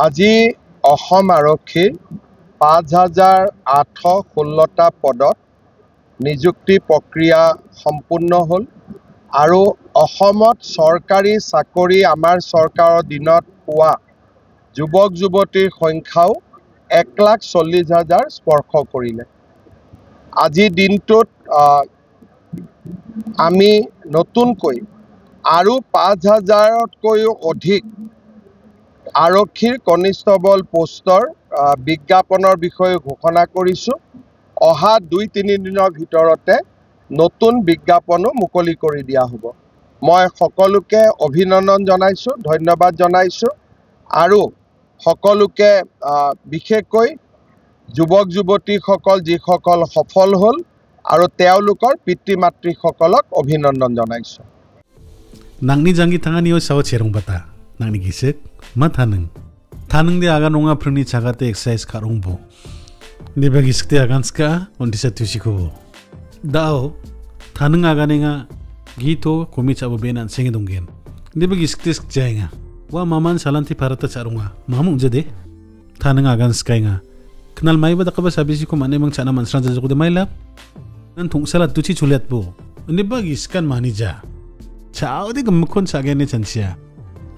আজি অসম আৰক্ষীৰ ৫,৮১৬টা পদত নিযুক্তি প্ৰক্ৰিয়া সম্পূৰ্ণ হ'ল আৰু অসমত চৰকাৰী চাকৰি আমাৰ চৰকাৰৰ দিনত পোৱা যুৱক যুৱতীৰ সংখ্যাও ১,৪০,০০০ স্পৰ্শ কৰিলে। আজিৰ দিনটোত আমি নতুনকৈ আৰু ৫,০০০তকৈও অধিক আৰক্ষীৰ কনিষ্টবল পোষ্টৰ বিজ্ঞাপনৰ বিষয়ে ঘোষণা কৰিছোঁ। অহা ২-৩ দিনৰ ভিতৰতে নতুন বিজ্ঞাপনো মুকলি কৰি দিয়া হ'ব। মই সকলোকে অভিনন্দন জনাইছোঁ, ধন্যবাদ জনাইছোঁ আৰু সকলোকে বিশেষকৈ যুৱক যুৱতীসকল যিসকল সফল হ'ল আৰু তেওঁলোকৰ পিতৃ মাতৃসকলক অভিনন্দন জনাইছোঁ। Nangni jangi tangani o sawo cherong bata nangni gisek ma thanung de aga nonga prni chagate exercise karung bo ni bagi skte agan ska ondisa tusiko dao thanung aga nenga gito komi chabo benan sengi donggen ni bagi skte jainga wa maman salanti parata charunga mamu jade thanung agan skainga knal mai ba dakaba sabisi ko mane mang chana mansran jajuko de maila nan thungsala tuchi chuliat bo ni bagi skan manija Chao di gemukon sagene chansia.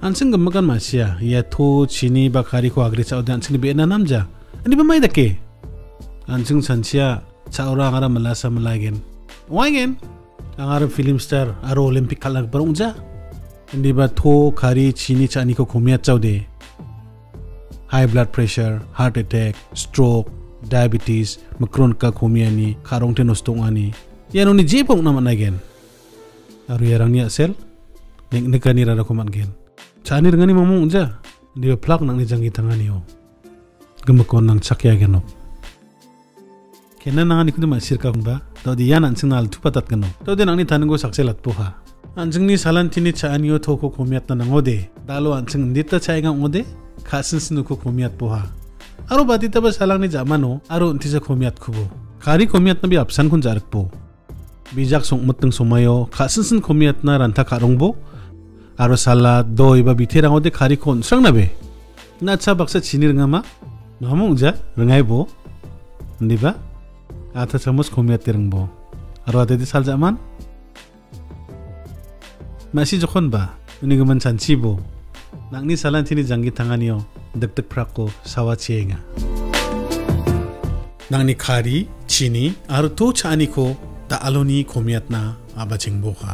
Ansing gemukan masya. Ya to chini bakari ko agri chao di ansing bena namja. Ani ba mai dake? Ansing chansia chao ra angara malasa malagen. Wagen angara film star aro Olympic kalak barungja. Ani ba to kari chini chani ko komiat chao de. High blood pressure, heart attack, stroke, diabetes, makron ka komiani, karong tenostong ani. Yan oni jepong naman again. Aru yarang niya sel nek nekani rada ko man gen chani rngani mamu unja dia plak nang ni jangi tangani o gemakon nang chakya geno kenan nang ni kundu masir ka ba to di yan ansing nal thupatat geno to de nang ni tango sakselat po ha ansing ni salantini chani o thoko komiat na ngode dalo ansing nita chainga ngode khasin sinu ko komiat po ha aru badita ba salang ni jamano aru untisa komiat khubo kari komiat na bi apsan kun jarak po bijak song muteng somayo khasinsin komiat na ranta karongbo aro salad doi ba bithirang ode khari kon sang nabe na cha baksa chinir ngama mamung ja rengai bo ndiba ata chamos komiat tirangbo aro ade di sal zaman masi jokhon ba uni gaman chanchi bo nangni salan thini jangi thanganio dektek prako sawa chenga nangni khari chini aro to chani ko ta aloni komiat na aba chingbo kha